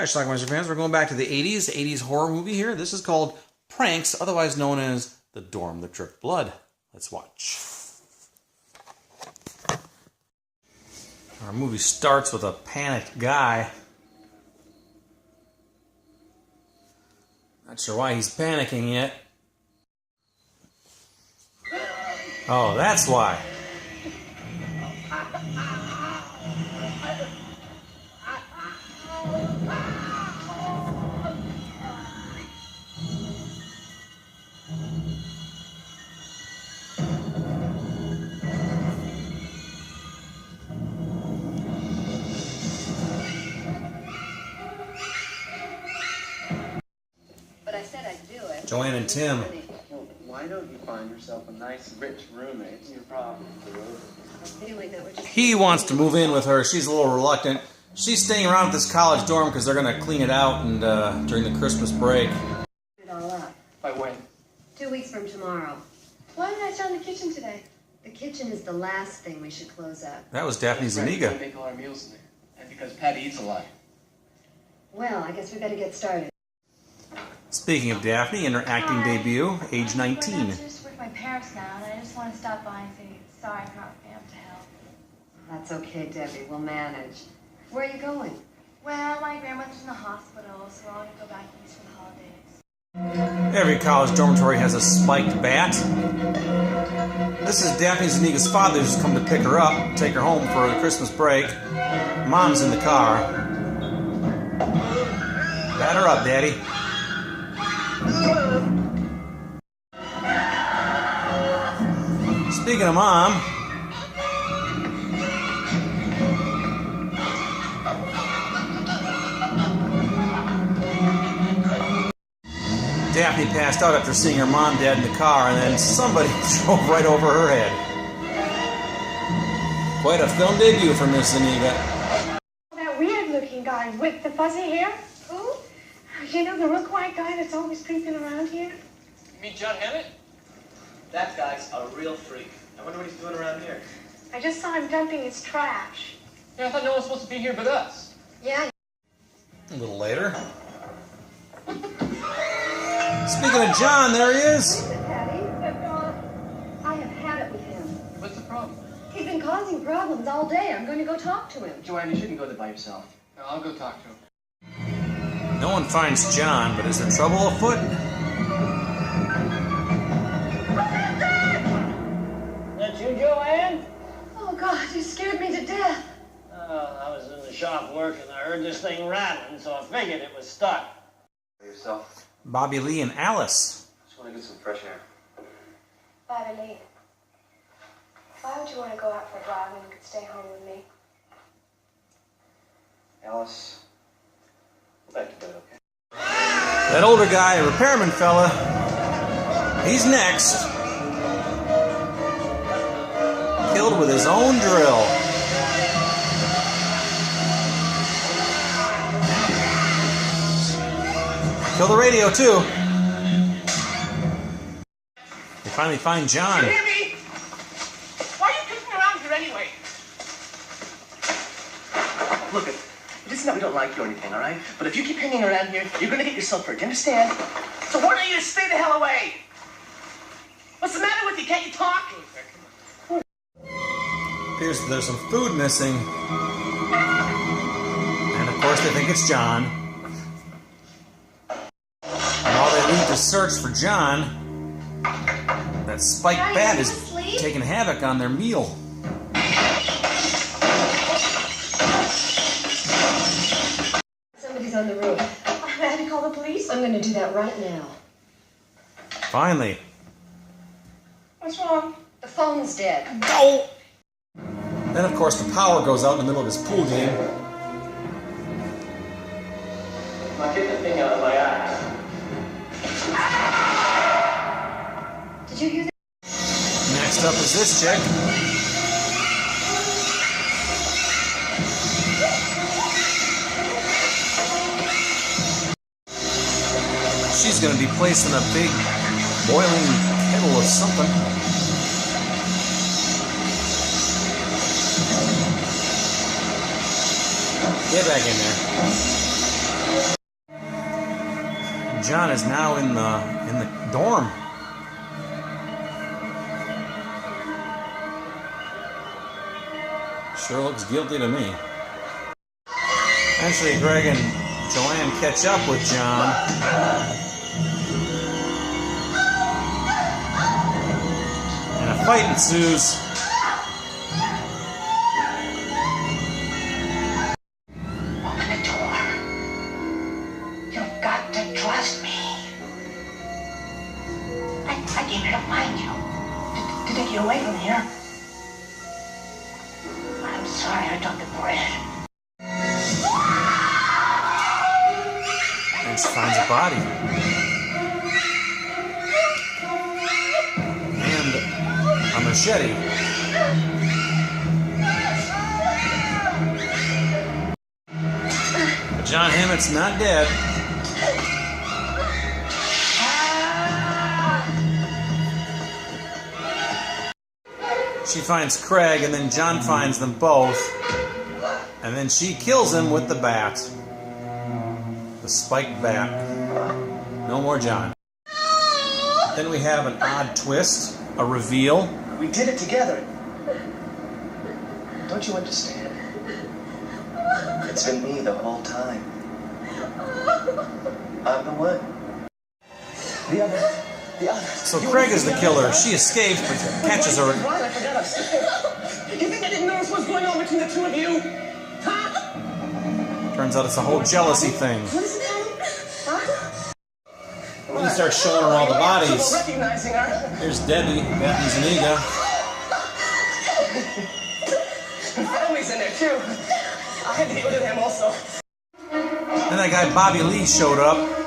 Alright, Schlockmeister fans, we're going back to the 80s horror movie here. This is called Pranks, otherwise known as The Dorm That Dripped Blood. Let's watch. Our movie starts with a panicked guy. Not sure why he's panicking yet. Oh, that's why. But I said I'd do it. Joanne and Tim. Well, why don't you find yourself a nice, rich roommate? Your problem. Anyway, no, we're just... He wants to move in with her. She's a little reluctant. She's staying around at this college dorm because they're going to clean it out and during the Christmas break. It all up. By when? 2 weeks from tomorrow. Why did I start in the kitchen today? The kitchen is the last thing we should close up. That was Daphne Zuniga. We make all our meals in there. And because Patty eats a lot. Well, I guess we better get started. Speaking of Daphne, in her acting debut, age 19. I'm just with my parents now, and I just want to stop by and say sorry for not being able to help. That's okay, Debbie. We'll manage. Where are you going? Well, my grandmother's in the hospital, so we're all going to go back east for the holidays. Every college dormitory has a spiked bat. This is Daphne Zuniga's father who's come to pick her up, take her home for the Christmas break. Mom's in the car. Bat her up, Daddy. Speaking of Mom, Daphne passed out after seeing her mom dead in the car, and then somebody drove right over her head. Quite a film debut for Miss Zuniga. That weird-looking guy with the fuzzy hair? Who? You know, the real quiet guy that's always creeping around here? You mean John Hammett? That guy's a real freak. I wonder what he's doing around here. I just saw him dumping his trash. Yeah, I thought no one was supposed to be here but us. Yeah. A little later. Speaking of John, there he is. Patty. I have had it with him. What's the problem? He's been causing problems all day. I'm going to go talk to him. Joanne, you shouldn't go there by yourself. No, I'll go talk to him. No one finds John, but is there trouble afoot? That you, Joanne? Oh, God, you scared me to death. I was in the shop working. I heard this thing rattling, so I figured it was stuck. Yourself. Bobby Lee and Alice. Just want to get some fresh air. Bobby Lee, why would you want to go out for a drive when you could stay home with me? Alice, go back to bed, okay? That older guy, a repairman fella, he's next. Killed with his own drill. Kill the radio, too. They finally find John. You hear me? Why are you kicking around here anyway? Look, it isn't that we don't like you or anything, all right? But if you keep hanging around here, you're going to get yourself hurt. You understand? So why don't you just stay the hell away? What's the matter with you? Can't you talk? Appears that there's some food missing. And of course they think it's John. And while they leave to search for John, that spiked bat is taking havoc on their meal. Somebody's on the roof. I had to call the police. I'm going to do that right now. Finally. What's wrong? The phone's dead. Go! Then of course the power goes out in the middle of his pool game. Now get the thing out of my eyes. Did you hear that? Next up is this chick. She's going to be placed in a big boiling kettle of something. Get back in there. John is now in the dorm. Sure looks guilty to me. Eventually, Greg and Joanne catch up with John. And a fight ensues. Open the door. You've got to trust me. I came here to find you. To take you away from here. I'm sorry I took the bread. And she finds a body. And a machete. But John Hammett's not dead. She finds Craig, and then John finds them both. And then she kills him with the bat. The spiked bat. No more John. Then we have an odd twist, a reveal. We did it together. Don't you understand? It's been me the whole time. I'm the one. The other. So Craig is the killer. She escapes, but catches her. I forgot upstairs. You think I didn't notice what's going on between the two of you? Huh? Turns out it's a whole jealousy thing. What is it, Daddy? Huh? He starts showing her all the bodies. Recognizing her. Here's Debbie, Daphne Zuniga. Family's in there too. I had to deal with him also. Then that guy Bobby Lee showed up.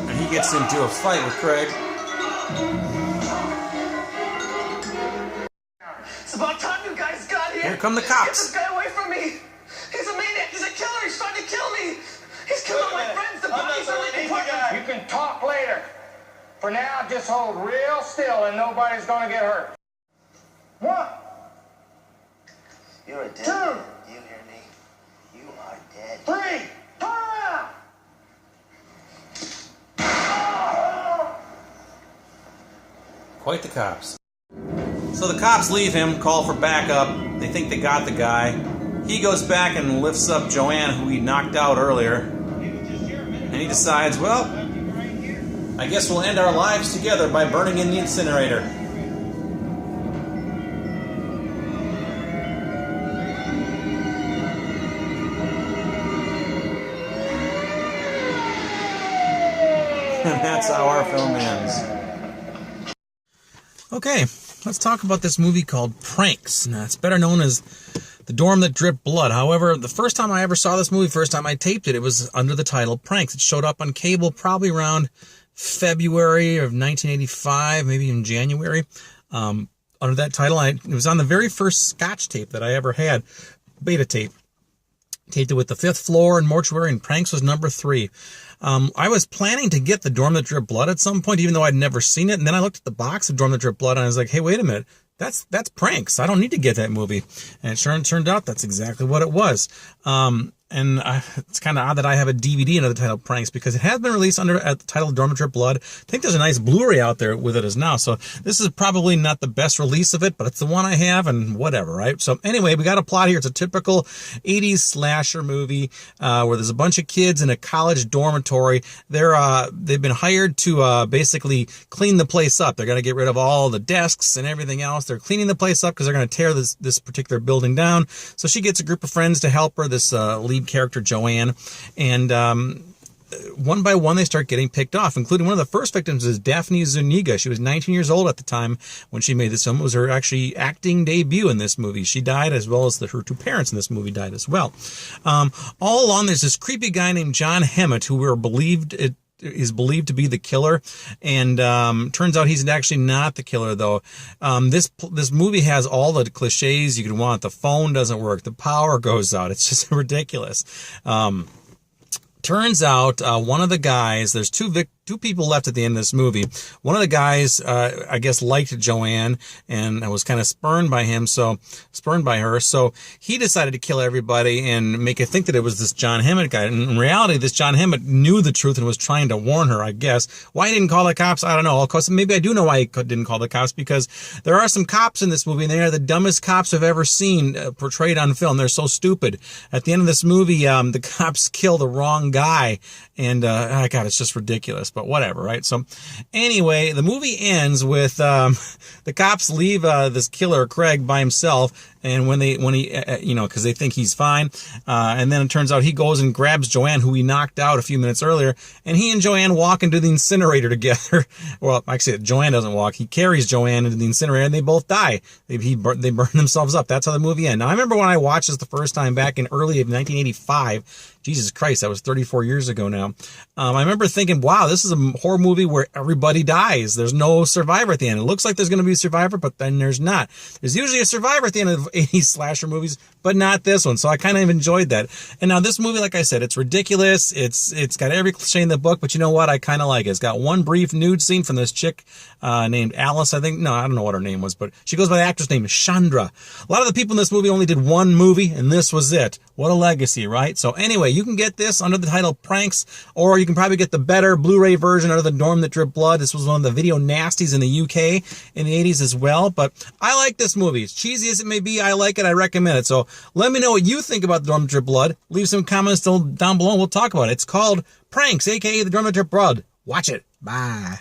And he gets into a fight with Craig. It's about time you guys got here. Here come the Get cops. this guy away from me. He's a maniac. He's a killer. He's trying to kill me. He's killing all my friends. The bodies are in the apartment. You can talk later. For now, just hold real still and nobody's gonna get hurt. 1, You're a dead 2, man. Do you hear me? You are dead. 3, turn around! Quite the cops. So the cops leave him, call for backup. They think they got the guy. He goes back and lifts up Joanne, who he knocked out earlier. And he decides, well, I guess we'll end our lives together by burning in the incinerator. And that's how our film ends. Okay, let's talk about this movie called Pranks. Now, it's better known as The Dorm That Dripped Blood. However, the first time I ever saw this movie, first time I taped it, it was under the title Pranks. It showed up on cable probably around February of 1985, maybe in January. Under that title, it was on the very first Scotch tape that I ever had, beta tape. Taped it with The Fifth Floor and Mortuary, and Pranks was number 3. I was planning to get The Dorm That Dripped Blood at some point, even though I'd never seen it. And then I looked at the box of Dorm That Dripped Blood, and I was like, hey, wait a minute. That's Pranks. I don't need to get that movie. And it turned out that's exactly what it was. It's kind of odd that I have a DVD under the title Pranks, because it has been released at the title Dorm That Dripped Blood. I think there's a nice Blu-ray out there with it as now. So this is probably not the best release of it, but it's the one I have, and whatever, right? So anyway, we got a plot here. It's a typical 80s slasher movie where there's a bunch of kids in a college dormitory. They've been hired to basically clean the place up. They're going to get rid of all the desks and everything else. They're cleaning the place up because they're going to tear this particular building down. So she gets a group of friends to help her, this lead character Joanne, and one by one they start getting picked off, including one of the first victims is Daphne Zuniga. She was 19 years old at the time when she made this film. It was her actually acting debut in this movie. She died, as well as her 2 parents in this movie died as well. All along there's this creepy guy named John Hammett who is believed to be the killer, and turns out he's actually not the killer, though. This movie has all the cliches you could want. The phone doesn't work. The power goes out. It's just ridiculous. Turns out one of the guys, there's two two people left at the end of this movie. One of the guys, I guess, liked Joanne and was kind of spurned by her. So he decided to kill everybody and make it think that it was this John Hammett guy. And in reality, this John Hammett knew the truth and was trying to warn her, I guess. Why he didn't call the cops, I don't know. Of course, maybe I do know why he didn't call the cops, because there are some cops in this movie, and they are the dumbest cops I've ever seen portrayed on film. They're so stupid. At the end of this movie, the cops kill the wrong guy, and oh God, it's just ridiculous, but whatever, right? So anyway, the movie ends with the cops leave this killer, Craig, by himself, and when he, because they think he's fine, and then it turns out he goes and grabs Joanne, who he knocked out a few minutes earlier, and he and Joanne walk into the incinerator together. Well, actually, Joanne doesn't walk. He carries Joanne into the incinerator, and they both die. They burn themselves up. That's how the movie ends. Now, I remember when I watched this the first time back in early 1985. Jesus Christ, that was 34 years ago now. I remember thinking, wow, this is a horror movie where everybody dies. There's no survivor at the end. It looks like there's going to be a survivor, but then there's not. There's usually a survivor at the end of 80s slasher movies, but not this one. So I kind of enjoyed that. And now this movie, like I said, it's ridiculous. It's got every cliche in the book, but you know what? I kind of like it. It's got one brief nude scene from this chick named Alice, I think. No, I don't know what her name was, but she goes by the actress name Chandra. A lot of the people in this movie only did one movie, and this was it. What a legacy, right? So anyway, you can get this under the title Pranks, or you can probably get the better Blu-ray version under the Dorm That Dripped Blood. This was one of the video nasties in the UK in the 80s as well, but I like this movie. As cheesy as it may be, I like it. I recommend it. So let me know what you think about the Dorm That Dripped Blood. Leave some comments down below and we'll talk about it. It's called Pranks, aka the Dorm That Dripped Blood. Watch it. Bye.